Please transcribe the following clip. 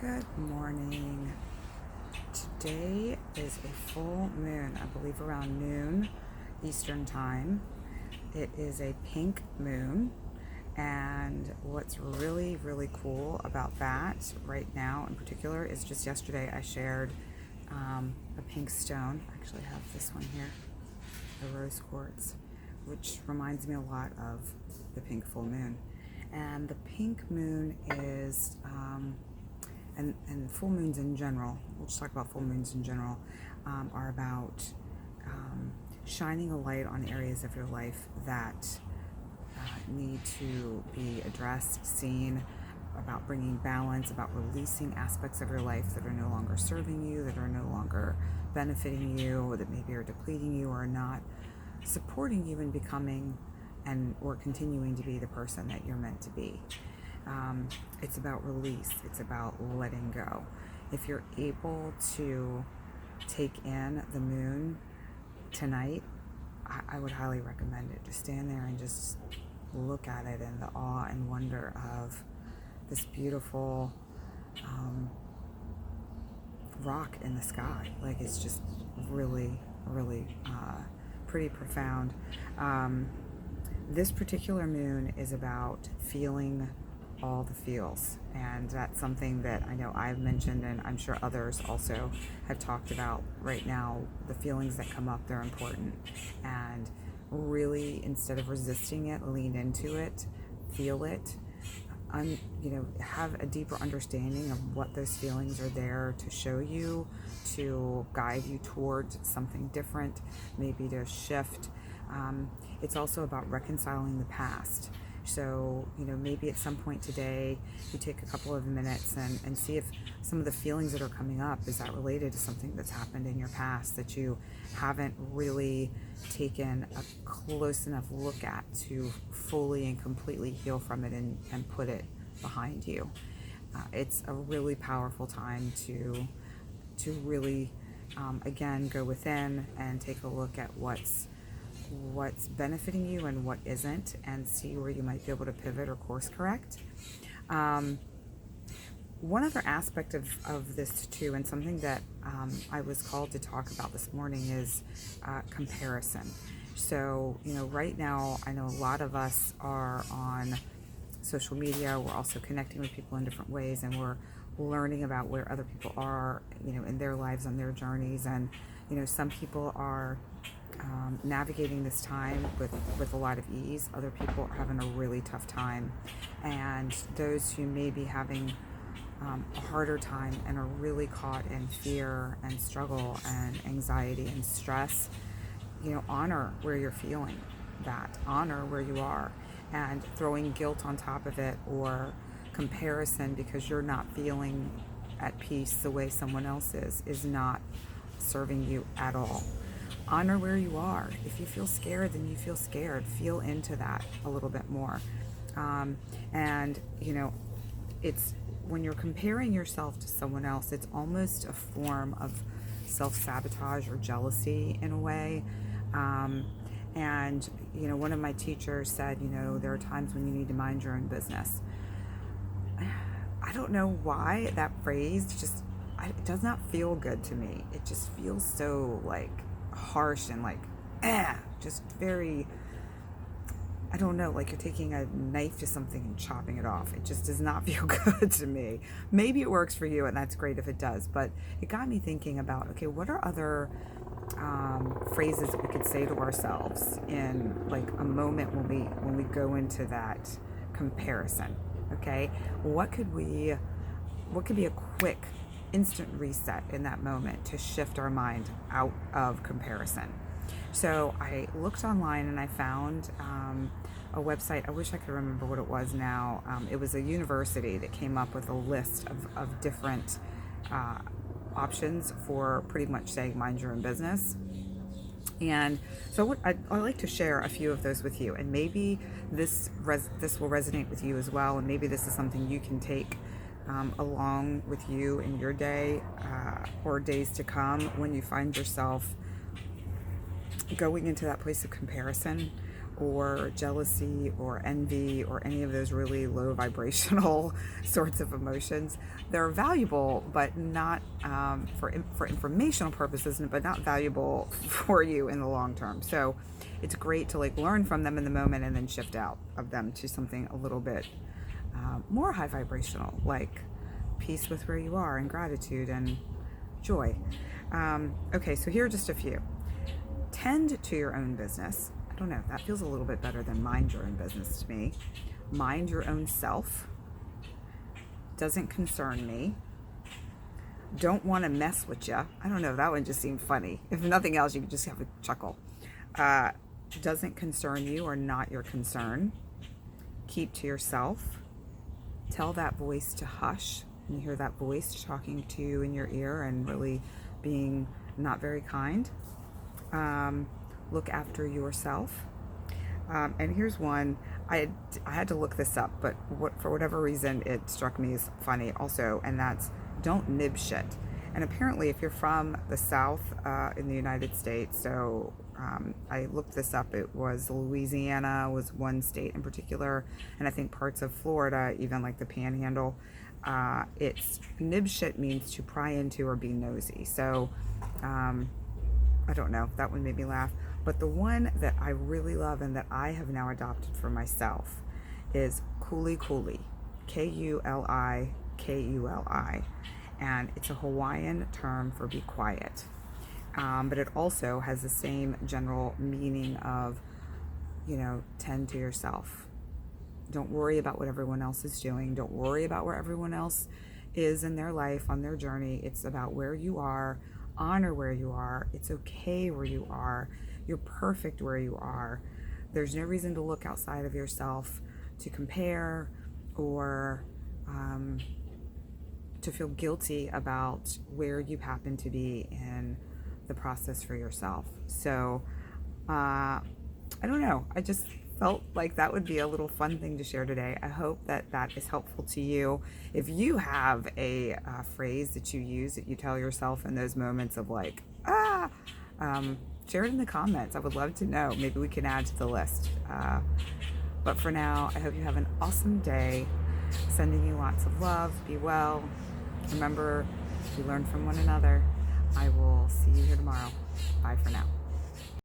Good morning. Today is a full moon, I believe around noon Eastern time. It is a pink moon, and what's really, really cool about that right now in particular is just yesterday I shared a pink stone. I actually have this one here, the rose quartz, which reminds me a lot of the pink full moon. And the pink moon is and full moons in general, we'll just talk about full moons in general, are about shining a light on areas of your life that need to be addressed, seen, about bringing balance, about releasing aspects of your life that are no longer serving you, that are no longer benefiting you, or that maybe are depleting you or not supporting you in becoming or continuing to be the person that you're meant to be. It's about release. It's about letting go. If you're able to take in the moon tonight, I would highly recommend it. Just stand there and just look at it in the awe and wonder of this beautiful rock in the sky. Like, it's just really, really pretty profound. This particular moon is about feeling all the feels, and that's something that I know I've mentioned, and I'm sure others also have talked about. Right now, the feelings that come up, they're important, and really, instead of resisting it, lean into it, feel it, have a deeper understanding of what those feelings are there to show you, to guide you towards something different, maybe to shift. It's also about reconciling the past. So, maybe at some point today, you take a couple of minutes and see if some of the feelings that are coming up, is that related to something that's happened in your past that you haven't really taken a close enough look at to fully and completely heal from it and put it behind you. It's a really powerful time to really, again, go within and take a look at what's benefiting you and what isn't, and see where you might be able to pivot or course correct. One other aspect of this too, and something that I was called to talk about this morning, is comparison. So, right now, I know a lot of us are on social media. We're also connecting with people in different ways, and we're learning about where other people are, in their lives, on their journeys. And, some people are navigating this time with a lot of ease. Other people are having a really tough time. And those who may be having a harder time and are really caught in fear and struggle and anxiety and stress, honor where you're feeling that, honor where you are, and throwing guilt on top of it or comparison because you're not feeling at peace the way someone else is not serving you at all. Honor where you are. If you feel scared, then you feel scared. Feel into that a little bit more. And it's when you're comparing yourself to someone else, it's almost a form of self-sabotage or jealousy in a way. And one of my teachers said, there are times when you need to mind your own business. I don't know why that phrase it does not feel good to me. It just feels so harsh and just very, I don't know, like you're taking a knife to something and chopping it off. It just does not feel good to me. Maybe it works for you, and that's great if it does, but it got me thinking about, okay, what are other phrases that we could say to ourselves in a moment when we go into that comparison? Okay, what could be a quick instant reset in that moment to shift our mind out of comparison? So I looked online and I found a website. I wish I could remember what it was now. It was a university that came up with a list of different options for pretty much saying mind your own business. And so I'd like to share a few of those with you, and maybe this will resonate with you as well, and maybe this is something you can take along with you in your day or days to come when you find yourself going into that place of comparison or jealousy or envy or any of those really low vibrational sorts of emotions. They're valuable, but not for informational purposes, but not valuable for you in the long term. So it's great to like learn from them in the moment and then shift out of them to something a little bit more high vibrational, like peace with where you are and gratitude and joy. Okay, so here are just a few. Tend to your own business. I don't know, that feels a little bit better than mind your own business to me. Mind your own self. Doesn't concern me. Don't want to mess with you. I don't know, that one just seemed funny. If nothing else, you could just have a chuckle. Doesn't concern you or not your concern. Keep to yourself. Tell that voice to hush. And you hear that voice talking to you in your ear and really being not very kind. Look after yourself. And here's one, I had to look this up, but for whatever reason it struck me as funny also, and that's don't nib shit. And apparently if you're from the South in the United States, so I looked this up, it was Louisiana was one state in particular, and I think parts of Florida, even like the Panhandle. It's nib shit means to pry into or be nosy. So I don't know, that one made me laugh. But the one that I really love and that I have now adopted for myself is Kuli Kuli, Kuli Kuli. And it's a Hawaiian term for be quiet. But it also has the same general meaning of, you know, tend to yourself. Don't worry about what everyone else is doing. Don't worry about where everyone else is in their life, on their journey. It's about where you are. Honor where you are. It's okay where you are. You're perfect where you are. There's no reason to look outside of yourself to compare or to feel guilty about where you happen to be in the process for yourself. So I don't know. I just felt like that would be a little fun thing to share today. I hope that that is helpful to you. If you have a phrase that you use that you tell yourself in those moments of like, share it in the comments. I would love to know. Maybe we can add to the list. But for now, I hope you have an awesome day. Sending you lots of love. Be well. Remember, we learn from one another. I will see you here tomorrow. Bye for now.